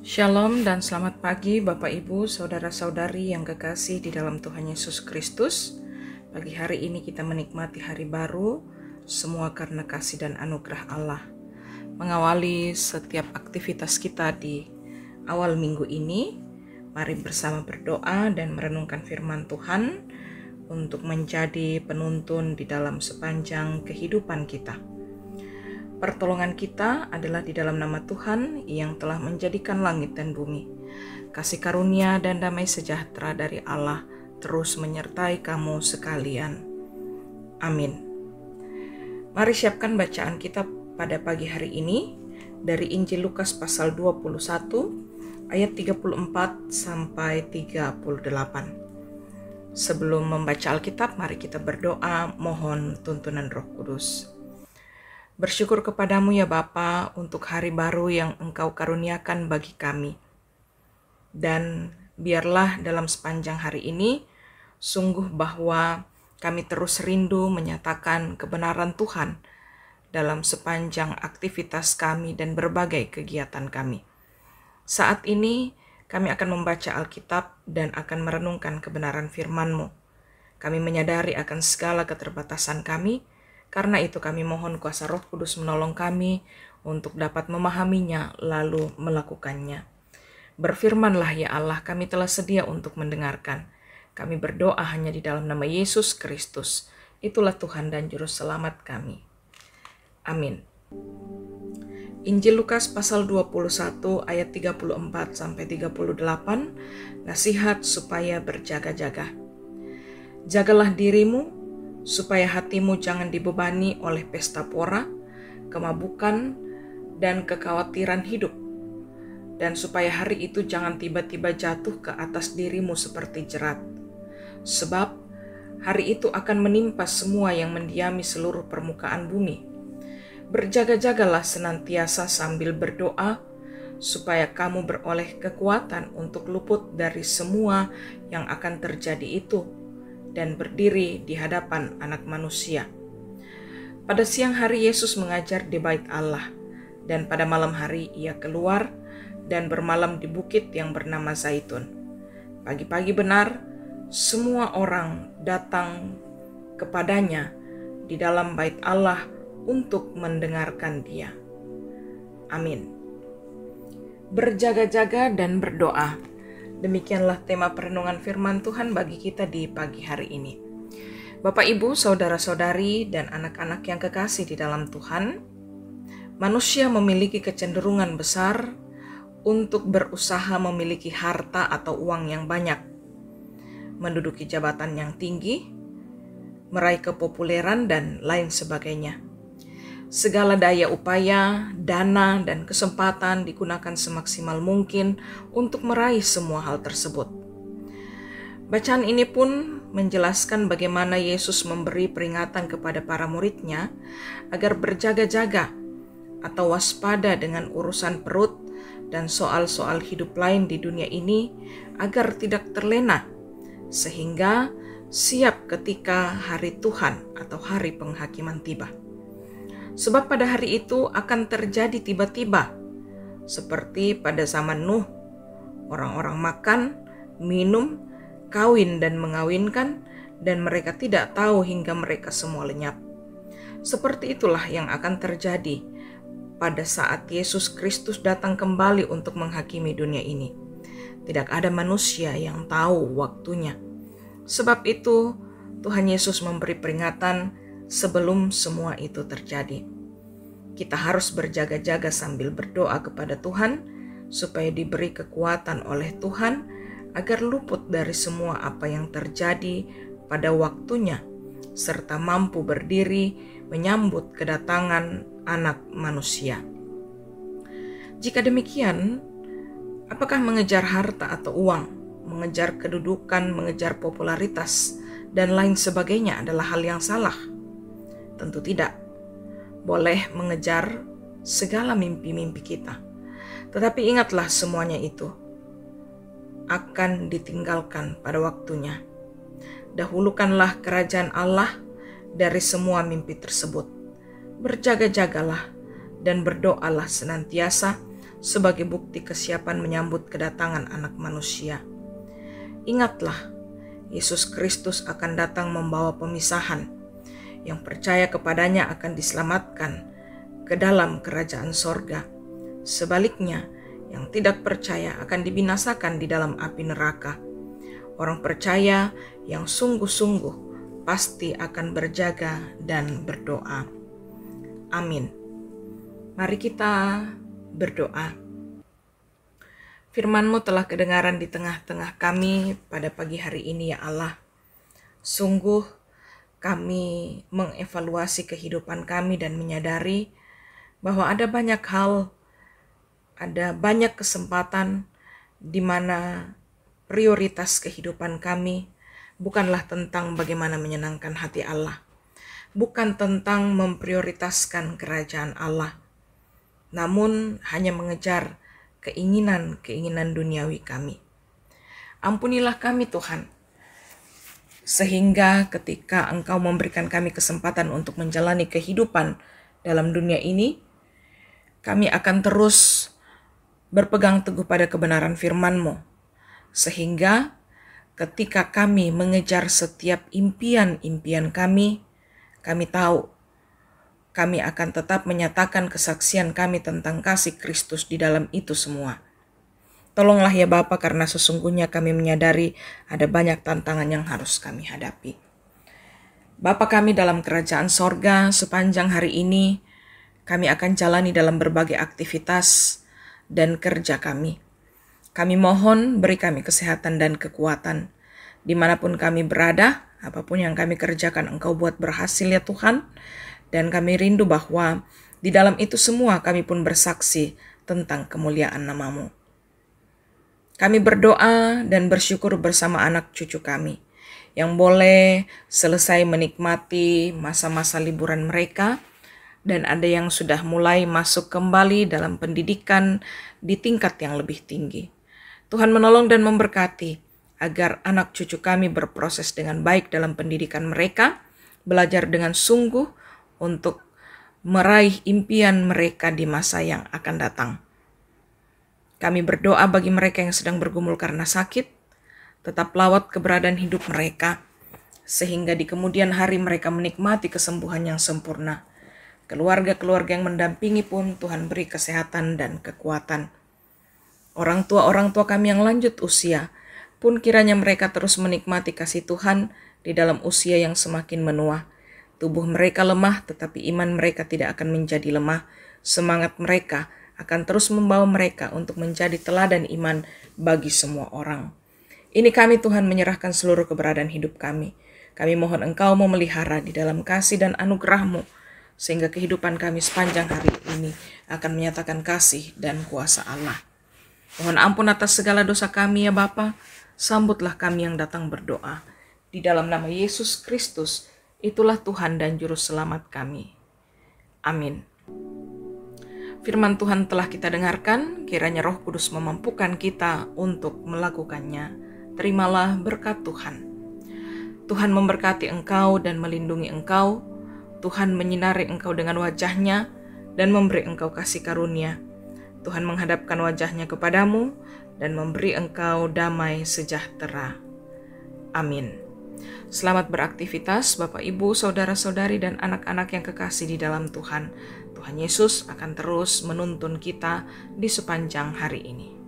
Shalom dan selamat pagi Bapak Ibu, Saudara-saudari yang kekasih di dalam Tuhan Yesus Kristus. Pagi hari ini kita menikmati hari baru, semua karena kasih dan anugerah Allah. Mengawali setiap aktivitas kita di awal minggu ini, mari bersama berdoa dan merenungkan firman Tuhan untuk menjadi penuntun di dalam sepanjang kehidupan kita. Pertolongan kita adalah di dalam nama Tuhan yang telah menjadikan langit dan bumi. Kasih karunia dan damai sejahtera dari Allah terus menyertai kamu sekalian. Amin. Mari siapkan bacaan kita pada pagi hari ini dari Injil Lukas pasal 21 ayat 34 sampai 38. Sebelum membaca Alkitab, mari kita berdoa mohon tuntunan Roh Kudus. Bersyukur kepadamu ya Bapa untuk hari baru yang Engkau karuniakan bagi kami. Dan biarlah dalam sepanjang hari ini, sungguh bahwa kami terus rindu menyatakan kebenaran Tuhan dalam sepanjang aktivitas kami dan berbagai kegiatan kami. Saat ini kami akan membaca Alkitab dan akan merenungkan kebenaran firman-Mu. Kami menyadari akan segala keterbatasan kami. Karena itu kami mohon kuasa Roh Kudus menolong kami untuk dapat memahaminya lalu melakukannya. Berfirmanlah ya Allah, kami telah sedia untuk mendengarkan. Kami berdoa hanya di dalam nama Yesus Kristus. Itulah Tuhan dan Juru Selamat kami. Amin. Injil Lukas pasal 21 ayat 34 sampai 38, nasihat supaya berjaga-jaga. Jagalah dirimu supaya hatimu jangan dibebani oleh pesta pora, kemabukan, dan kekhawatiran hidup. Dan supaya hari itu jangan tiba-tiba jatuh ke atas dirimu seperti jerat. Sebab hari itu akan menimpa semua yang mendiami seluruh permukaan bumi. Berjaga-jagalah senantiasa sambil berdoa, supaya kamu beroleh kekuatan untuk luput dari semua yang akan terjadi itu, dan berdiri di hadapan Anak Manusia. Pada siang hari Yesus mengajar di Bait Allah, dan pada malam hari ia keluar dan bermalam di bukit yang bernama Zaitun. Pagi-pagi benar, semua orang datang kepadanya di dalam Bait Allah untuk mendengarkan dia. Amin. Berjaga-jaga dan berdoa. Demikianlah tema perenungan firman Tuhan bagi kita di pagi hari ini. Bapak, Ibu, Saudara-saudari, dan anak-anak yang kekasih di dalam Tuhan, manusia memiliki kecenderungan besar untuk berusaha memiliki harta atau uang yang banyak, menduduki jabatan yang tinggi, meraih kepopuleran, dan lain sebagainya. Segala daya upaya, dana, dan kesempatan digunakan semaksimal mungkin untuk meraih semua hal tersebut. Bacaan ini pun menjelaskan bagaimana Yesus memberi peringatan kepada para murid-Nya agar berjaga-jaga atau waspada dengan urusan perut dan soal-soal hidup lain di dunia ini agar tidak terlena, sehingga siap ketika hari Tuhan atau hari penghakiman tiba. Sebab pada hari itu akan terjadi tiba-tiba, seperti pada zaman Nuh, orang-orang makan, minum, kawin dan mengawinkan, dan mereka tidak tahu hingga mereka semua lenyap. Seperti itulah yang akan terjadi pada saat Yesus Kristus datang kembali untuk menghakimi dunia ini. Tidak ada manusia yang tahu waktunya. Sebab itu Tuhan Yesus memberi peringatan sebelum semua itu terjadi. Kita harus berjaga-jaga sambil berdoa kepada Tuhan supaya diberi kekuatan oleh Tuhan agar luput dari semua apa yang terjadi pada waktunya, serta mampu berdiri menyambut kedatangan Anak Manusia. Jika demikian, apakah mengejar harta atau uang, mengejar kedudukan, mengejar popularitas, dan lain sebagainya adalah hal yang salah? Tentu tidak. Boleh mengejar segala mimpi-mimpi kita. Tetapi ingatlah semuanya itu akan ditinggalkan pada waktunya. Dahulukanlah kerajaan Allah dari semua mimpi tersebut. Berjaga-jagalah dan berdoalah senantiasa sebagai bukti kesiapan menyambut kedatangan Anak Manusia. Ingatlah, Yesus Kristus akan datang membawa pemisahan. Yang percaya kepadanya akan diselamatkan ke dalam kerajaan sorga. Sebaliknya, yang tidak percaya akan dibinasakan di dalam api neraka. Orang percaya yang sungguh-sungguh pasti akan berjaga dan berdoa. Amin. Mari kita berdoa. Firman-Mu telah kedengaran di tengah-tengah kami pada pagi hari ini, ya Allah. Sungguh kami mengevaluasi kehidupan kami dan menyadari bahwa ada banyak hal, ada banyak kesempatan di mana prioritas kehidupan kami bukanlah tentang bagaimana menyenangkan hati Allah, bukan tentang memprioritaskan kerajaan Allah, namun hanya mengejar keinginan-keinginan duniawi kami. Ampunilah kami, Tuhan, sehingga ketika Engkau memberikan kami kesempatan untuk menjalani kehidupan dalam dunia ini, kami akan terus berpegang teguh pada kebenaran firman-Mu, sehingga ketika kami mengejar setiap impian-impian kami tahu kami akan tetap menyatakan kesaksian kami tentang kasih Kristus di dalam itu semua. Tolonglah ya Bapa, karena sesungguhnya kami menyadari ada banyak tantangan yang harus kami hadapi. Bapa kami dalam kerajaan sorga, sepanjang hari ini kami akan jalani dalam berbagai aktivitas dan kerja kami. Kami mohon beri kami kesehatan dan kekuatan. Dimanapun kami berada, apapun yang kami kerjakan Engkau buat berhasil ya Tuhan. Dan kami rindu bahwa di dalam itu semua kami pun bersaksi tentang kemuliaan nama-Mu. Kami berdoa dan bersyukur bersama anak cucu kami yang boleh selesai menikmati masa-masa liburan mereka, dan ada yang sudah mulai masuk kembali dalam pendidikan di tingkat yang lebih tinggi. Tuhan menolong dan memberkati agar anak cucu kami berproses dengan baik dalam pendidikan mereka, belajar dengan sungguh untuk meraih impian mereka di masa yang akan datang. Kami berdoa bagi mereka yang sedang bergumul karena sakit, tetap lawat keberadaan hidup mereka, sehingga di kemudian hari mereka menikmati kesembuhan yang sempurna. Keluarga-keluarga yang mendampingi pun Tuhan beri kesehatan dan kekuatan. Orang tua kami yang lanjut usia, pun kiranya mereka terus menikmati kasih Tuhan di dalam usia yang semakin menua. Tubuh mereka lemah, tetapi iman mereka tidak akan menjadi lemah. Semangat mereka akan terus membawa mereka untuk menjadi teladan iman bagi semua orang. Ini kami Tuhan menyerahkan seluruh keberadaan hidup kami. Kami mohon Engkau memelihara di dalam kasih dan anugerah-Mu, sehingga kehidupan kami sepanjang hari ini akan menyatakan kasih dan kuasa Allah. Mohon ampun atas segala dosa kami ya Bapa. Sambutlah kami yang datang berdoa. Di dalam nama Yesus Kristus, itulah Tuhan dan Juru Selamat kami. Amin. Firman Tuhan telah kita dengarkan, kiranya Roh Kudus memampukan kita untuk melakukannya. Terimalah berkat Tuhan. Tuhan memberkati engkau dan melindungi engkau. Tuhan menyinari engkau dengan wajah-Nya dan memberi engkau kasih karunia. Tuhan menghadapkan wajah-Nya kepadamu dan memberi engkau damai sejahtera. Amin. Selamat beraktivitas Bapak, Ibu, Saudara-saudari, dan anak-anak yang kekasih di dalam Tuhan. Tuhan Yesus akan terus menuntun kita di sepanjang hari ini.